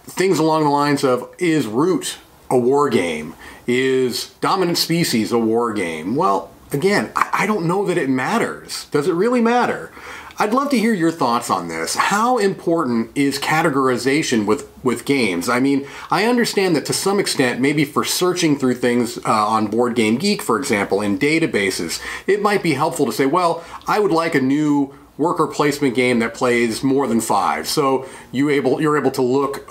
Things along the lines of, is Root a war game? Is Dominant Species a war game? Well, again, I don't know that it matters. Does it really matter? I'd love to hear your thoughts on this. How important is categorization with games? I mean, I understand that to some extent, maybe for searching through things on Board Game Geek, for example, in databases, it might be helpful to say, well, I would like a new worker placement game that plays more than 5. So you're able to look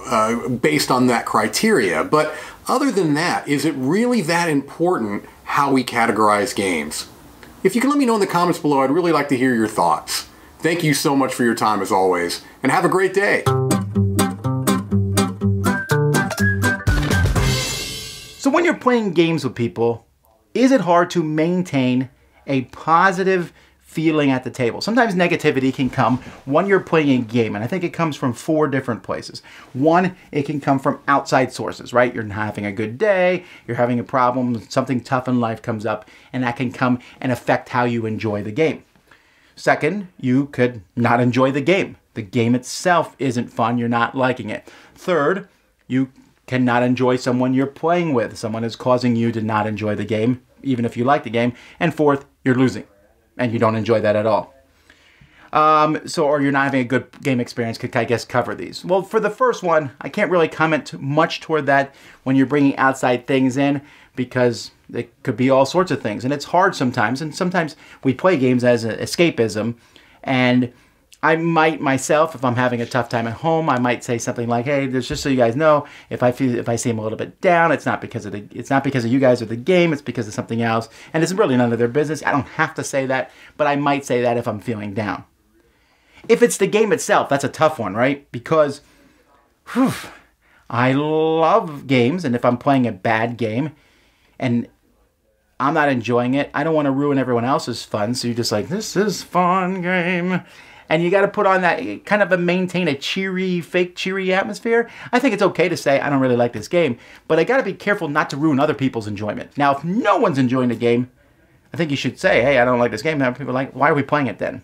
based on that criteria. But other than that, is it really that important how we categorize games? If you can let me know in the comments below, I'd really like to hear your thoughts. Thank you so much for your time as always, and have a great day. So when you're playing games with people, is it hard to maintain a positive feeling at the table? Sometimes negativity can come when you're playing a game, and I think it comes from 4 different places. One, it can come from outside sources, right? You're having a good day, you're having a problem, something tough in life comes up, and that can come and affect how you enjoy the game. Second, you could not enjoy the game. The game itself isn't fun, you're not liking it. Third, you cannot enjoy someone you're playing with. Someone is causing you to not enjoy the game, even if you like the game. And fourth, you're losing, and you don't enjoy that at all. Or you're not having a good game experience could, I guess, cover these. Well, for the first one, I can't really comment much toward that when you're bringing outside things in, because it could be all sorts of things. And it's hard sometimes, and sometimes we play games as an escapism, and I might myself, if I'm having a tough time at home, I might say something like, "Hey, just so you guys know, if I seem a little bit down, it's not because of you guys or the game, it's because of something else, and it's really none of their business." I don't have to say that, but I might say that if I'm feeling down. If it's the game itself, that's a tough one, right? Because I love games, and if I'm playing a bad game and I'm not enjoying it, I don't want to ruin everyone else's fun, so you're just like, "This is fun game." And you got to put on that kind of maintain a cheery, fake cheery atmosphere. I think it's okay to say, I don't really like this game, but I got to be careful not to ruin other people's enjoyment. Now, if no one's enjoying the game, I think you should say, "Hey, I don't like this game." Now people are like, "Why are we playing it then?"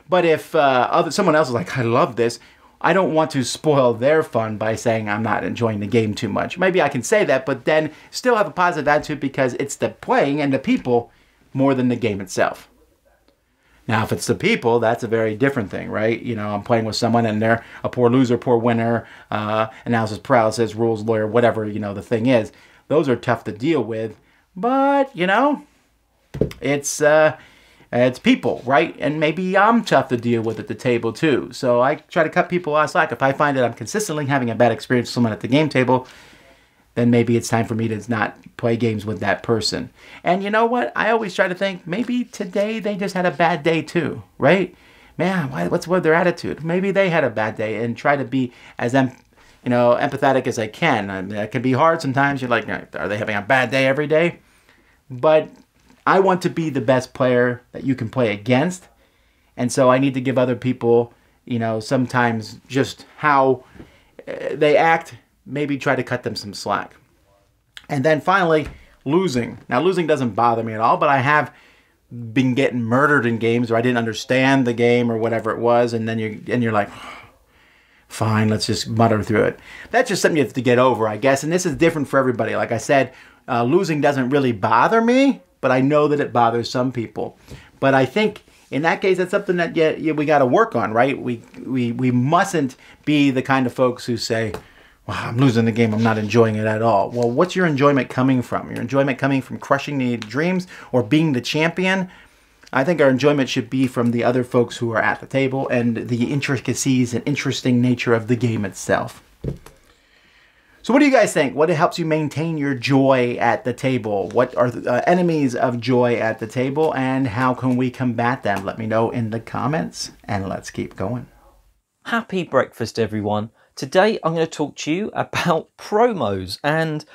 But if someone else is like, "I love this," I don't want to spoil their fun by saying I'm not enjoying the game too much. Maybe I can say that, but then still have a positive attitude because it's the playing and the people more than the game itself. Now, if it's the people, that's a very different thing, right? You know, I'm playing with someone and they're a poor loser, poor winner, analysis paralysis, rules lawyer, whatever, you know, the thing is. Those are tough to deal with, but, you know, it's people, right? And maybe I'm tough to deal with at the table too. So I try to cut people off slack. If I find that I'm consistently having a bad experience with someone at the game table, then maybe it's time for me to not play games with that person. And you know what? I always try to think, maybe today they just had a bad day too, right? Man, what's their attitude? Maybe they had a bad day, and try to be as empathetic as I can. I mean, that can be hard sometimes. You're like, are they having a bad day every day? But I want to be the best player that you can play against. And so I need to give other people, you know, sometimes just how they act, maybe try to cut them some slack. And then finally, losing. Now, losing doesn't bother me at all, but I have been getting murdered in games where I didn't understand the game or whatever it was, and then you're like, fine, let's just mutter through it. That's just something you have to get over, I guess, and this is different for everybody. Like I said, losing doesn't really bother me, but I know that it bothers some people. But I think in that case, that's something that we got to work on, right? We mustn't be the kind of folks who say, wow, I'm losing the game, I'm not enjoying it at all. Well, what's your enjoyment coming from? Your enjoyment coming from crushing the dreams or being the champion? I think our enjoyment should be from the other folks who are at the table and the intricacies and interesting nature of the game itself. So what do you guys think? What helps you maintain your joy at the table? What are the enemies of joy at the table, and how can we combat them? Let me know in the comments, and let's keep going. Happy breakfast, everyone. Today I'm going to talk to you about promos and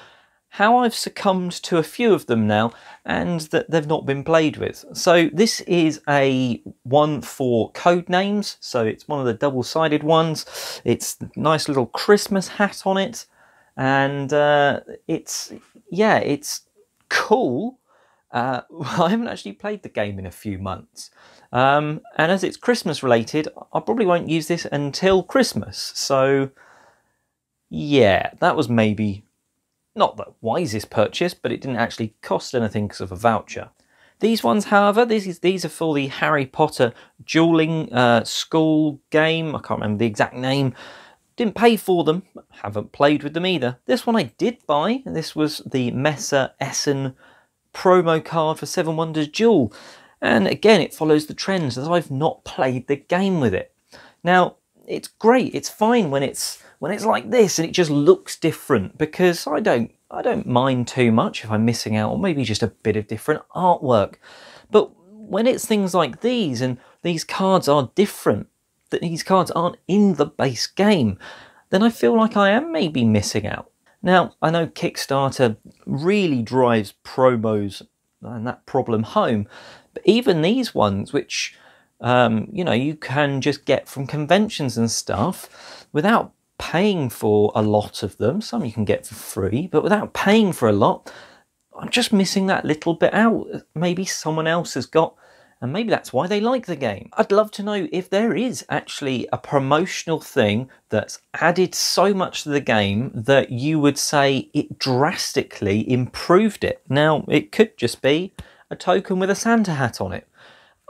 how I've succumbed to a few of them now and that they've not been played with. So this is a one for code names, so it's one of the double-sided ones. It's a nice little Christmas hat on it. And it's cool. I haven't actually played the game in a few months. And as it's Christmas related, I probably won't use this until Christmas. So yeah, that was maybe not the wisest purchase, but it didn't actually cost anything because of a voucher. These ones, however, these are for the Harry Potter dueling school game. I can't remember the exact name. Didn't pay for them, haven't played with them either. This one I did buy. This was the Messer Essen promo card for Seven Wonders Duel. And again, it follows the trends as I've not played the game with it. Now, it's great, it's fine when it's like this and it just looks different, because I don't mind too much if I'm missing out on maybe just a bit of different artwork. But when it's things like these and these cards are different, that these cards aren't in the base game, then I feel like I am maybe missing out. Now, I know Kickstarter really drives promos and that problem home, but even these ones, which you can just get from conventions and stuff without paying for a lot of them. Some you can get for free, but without paying for a lot, I'm just missing that little bit out. Maybe someone else has got, and maybe that's why they like the game. I'd love to know if there is actually a promotional thing that's added so much to the game that you would say it drastically improved it. Now, it could just be a token with a Santa hat on it.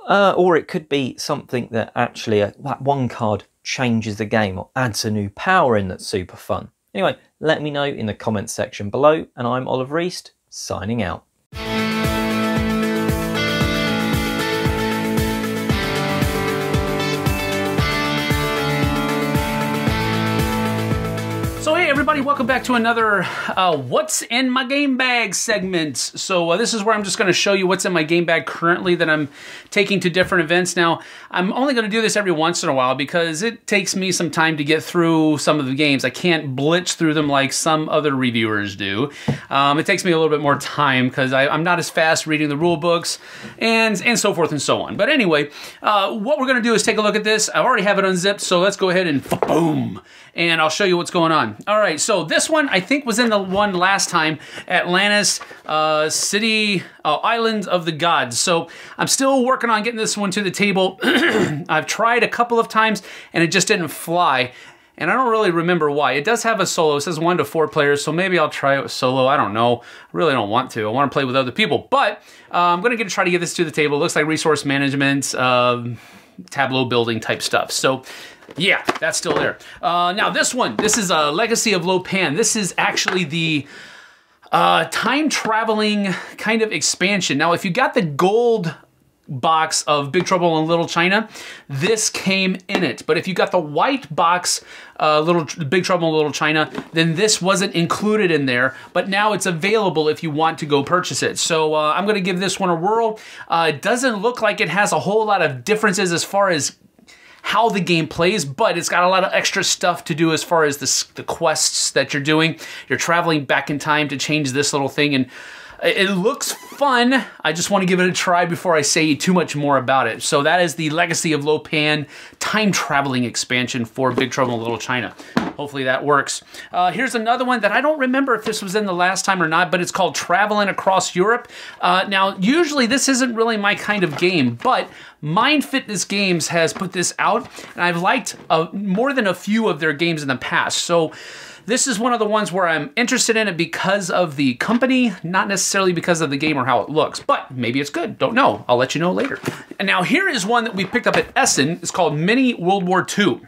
Or it could be something that actually that one card changes the game or adds a new power in that's super fun. Anyway, let me know in the comments section below, and I'm Oliver East, signing out. So hey everybody, welcome back to another What's in My Game Bag segment. So this is where I'm just going to show you what's in my game bag currently that I'm taking to different events. Now, I'm only going to do this every once in a while because it takes me some time to get through some of the games. I can't blitz through them like some other reviewers do. It takes me a little bit more time because I'm not as fast reading the rule books and so forth and so on. But anyway, what we're going to do is take a look at this. I already have it unzipped, so let's go ahead and boom, and I'll show you what's going on. All right, so this one I think was in the one last time, Atlantis City Island of the Gods. So I'm still working on getting this one to the table. I've tried a couple of times and it just didn't fly. And I don't really remember why. It does have a solo. It says 1 to 4 players, so maybe I'll try it with solo. I don't know. I really don't want to. I want to play with other people. But I'm going to try to get this to the table. It looks like resource management, tableau building type stuff. So yeah, that's still there. Now this one, this is a Legacy of Lopan. This is actually the time traveling kind of expansion. Now, if you got the gold box of Big Trouble in Little China, this came in it. But if you got the white box, Big Trouble in Little China, then this wasn't included in there. But now it's available if you want to go purchase it. So I'm going to give this one a whirl. It doesn't look like it has a whole lot of differences as far as how the game plays, but it's got a lot of extra stuff to do as far as the quests that you're doing. You're traveling back in time to change this little thing, and it looks fun. I just want to give it a try before I say too much more about it. So that is the Legacy of Lopan time traveling expansion for Big Trouble in Little China. Hopefully that works. Here's another one that I don't remember if this was in the last time or not, but it's called Traveling Across Europe. Now, usually this isn't really my kind of game, but Mind Fitness Games has put this out, and I've liked more than a few of their games in the past. So this is one of the ones where I'm interested in it because of the company, not necessarily because of the game or how it looks. But maybe it's good. Don't know. I'll let you know later. And now here is one that we picked up at Essen. It's called Mini World War II.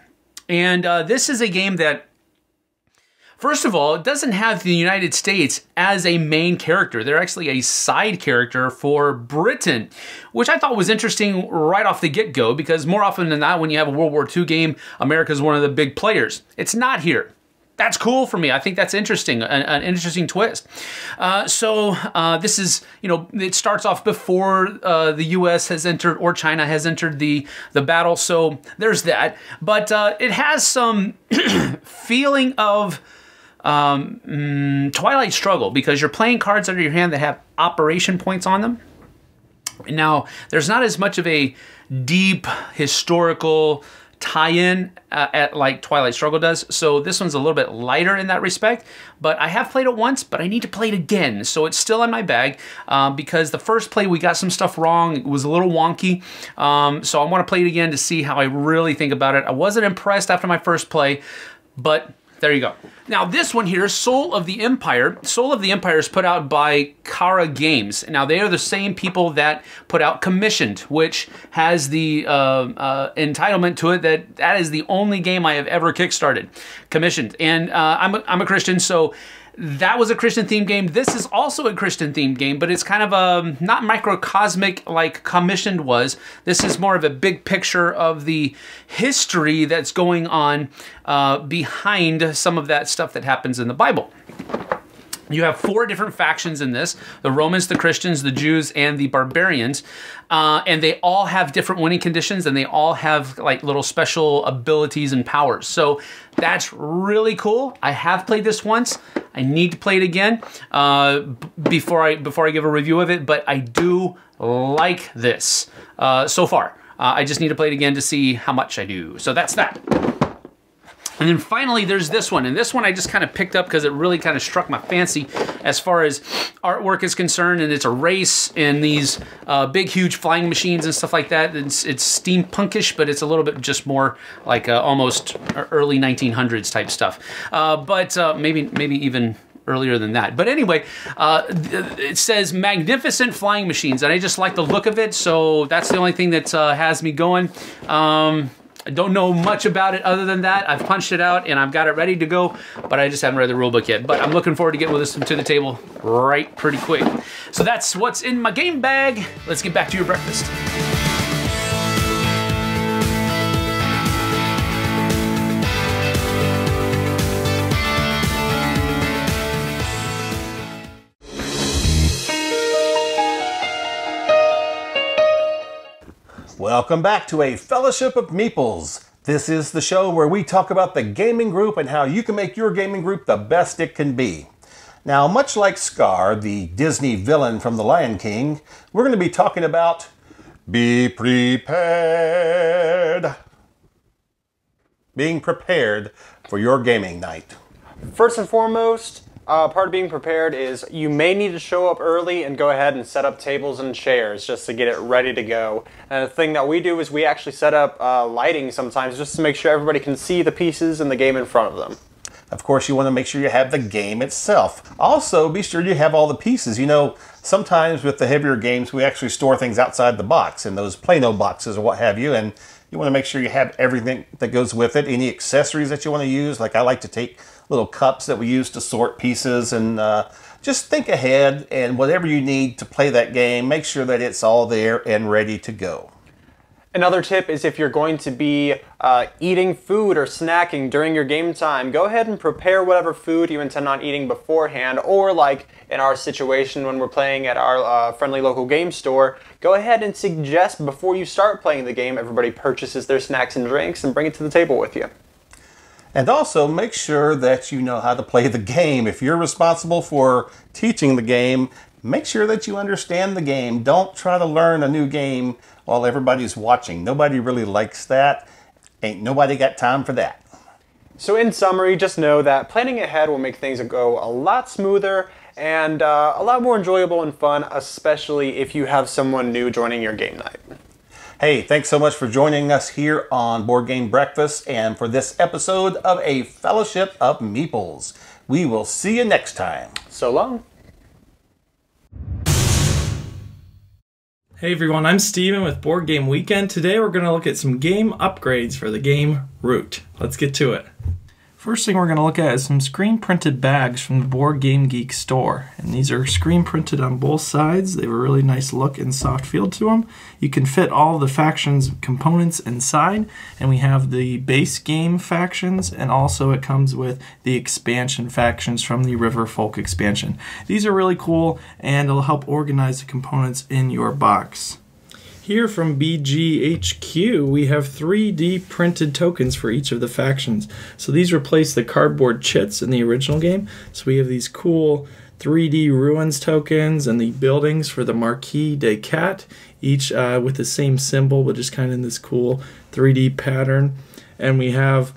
And this is a game that, first of all, it doesn't have the United States as a main character. They're actually a side character for Britain, which I thought was interesting right off the get-go, because more often than not, when you have a World War II game, America's one of the big players. It's not here. That's cool for me. I think that's interesting, an interesting twist. This is, it starts off before the U.S. has entered or China has entered the battle. So there's that. But it has some feeling of Twilight Struggle, because you're playing cards under your hand that have operation points on them. Now, there's not as much of a deep historical tie-in like Twilight Struggle does, so this one's a little bit lighter in that respect, but I have played it once, but I need to play it again, so it's still in my bag, because the first play we got some stuff wrong. It was a little wonky, so I want to play it again to see how I really think about it. I wasn't impressed after my first play, but there you go. Now this one here, Soul of the Empire. Soul of the Empire is put out by Kara Games. Now they are the same people that put out Commissioned, which has the entitlement to it that is the only game I have ever kickstarted. Commissioned. And I'm a Christian, so that was a Christian-themed game. This is also a Christian-themed game, but it's kind of not microcosmic like Commissioned was. This is more of a big picture of the history that's going on behind some of that stuff that happens in the Bible. You have 4 different factions in this: the Romans, the Christians, the Jews, and the barbarians. And they all have different winning conditions, and they all have like little special abilities and powers. So that's really cool. I have played this once. I need to play it again before I give a review of it, but I do like this so far. I just need to play it again to see how much I do. So that's that. And then finally, there's this one. And this one I just kind of picked up because it really kind of struck my fancy as far as artwork is concerned. And it's a race in these big, huge flying machines and stuff like that. It's steampunkish, but it's a little bit just more like almost early 1900s type stuff. But maybe even earlier than that. But anyway, it says Magnificent Flying Machines. And I just like the look of it. So that's the only thing that has me going. I don't know much about it other than that. I've punched it out and I've got it ready to go, but I just haven't read the rulebook yet. But I'm looking forward to getting with this to the table right pretty quick. So that's what's in my game bag. Let's get back to your breakfast. Welcome back to a Fellowship of Meeples. This is the show where we talk about the gaming group and how you can make your gaming group the best it can be. Now, much like Scar, the Disney villain from The Lion King, we're going to be talking about be prepared. Being prepared for your gaming night. First and foremost, part of being prepared is you may need to show up early and go ahead and set up tables and chairs just to get it ready to go. And the thing that we do is we actually set up lighting sometimes just to make sure everybody can see the pieces and the game in front of them. Of course, you want to make sure you have the game itself. Also, be sure you have all the pieces. You know, sometimes with the heavier games, we actually store things outside the box in those Play-Doh boxes or what have you, and you want to make sure you have everything that goes with it. Any accessories that you want to use, like I like to take little cups that we use to sort pieces, and just think ahead, and whatever you need to play that game, make sure that it's all there and ready to go. Another tip is if you're going to be eating food or snacking during your game time, go ahead and prepare whatever food you intend on eating beforehand, or like in our situation when we're playing at our friendly local game store, go ahead and suggest before you start playing the game, everybody purchases their snacks and drinks and bring it to the table with you. And also make sure that you know how to play the game. If you're responsible for teaching the game, make sure that you understand the game. Don't try to learn a new game while everybody's watching. Nobody really likes that. Ain't nobody got time for that. So in summary, just know that planning ahead will make things go a lot smoother and a lot more enjoyable and fun, especially if you have someone new joining your game night. Hey, thanks so much for joining us here on Board Game Breakfast and for this episode of a Fellowship of Meeples. We will see you next time. So long. Hey everyone, I'm Steven with Board Game Weekend. Today we're going to look at some game upgrades for the game Root. Let's get to it. First thing we're going to look at is some screen printed bags from the Board Game Geek store. And these are screen printed on both sides. They have a really nice look and soft feel to them. You can fit all the factions components inside. And we have the base game factions, and also it comes with the expansion factions from the River Folk expansion. These are really cool and it'll help organize the components in your box. Here from BGHQ, we have 3D printed tokens for each of the factions. So these replace the cardboard chits in the original game. So we have these cool 3D ruins tokens and the buildings for the Marquis des Cats, each with the same symbol, but just kind of in this cool 3D pattern. And we have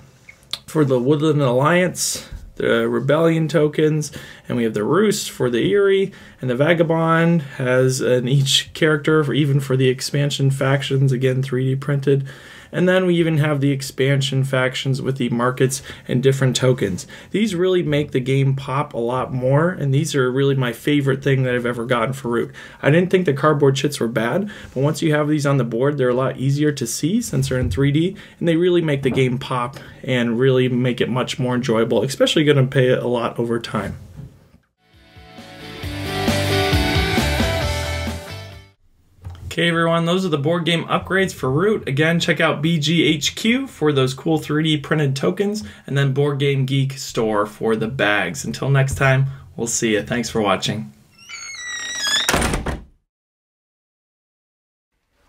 for the Woodland Alliance, the Rebellion tokens, and we have the Roost for the Eerie, and the Vagabond has an each character, even for the expansion factions, again 3D printed. And then we even have the expansion factions with the markets and different tokens. These really make the game pop a lot more, and these are really my favorite thing that I've ever gotten for Root. I didn't think the cardboard chits were bad, but once you have these on the board, they're a lot easier to see since they're in 3D, and they really make the game pop and really make it much more enjoyable, especially going to pay a lot over time. Okay everyone, those are the board game upgrades for Root. Again, check out BGHQ for those cool 3D printed tokens, and then Board Game Geek store for the bags. Until next time, we'll see you. Thanks for watching.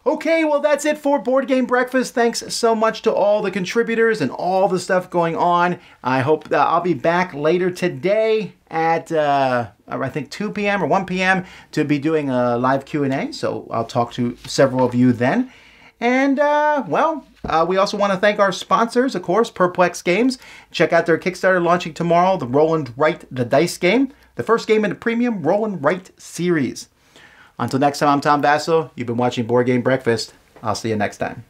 Okay, well that's it for Board Game Breakfast. Thanks so much to all the contributors and all the stuff going on. I hope that I'll be back later today at I think 2 p.m. or 1 p.m. to be doing a live Q&A, so I'll talk to several of you then. And, we also want to thank our sponsors, of course, Perplex Games. Check out their Kickstarter launching tomorrow, the Roll and Write the Dice game, the first game in the premium Roll and Write series. Until next time, I'm Tom Vasel. You've been watching Board Game Breakfast. I'll see you next time.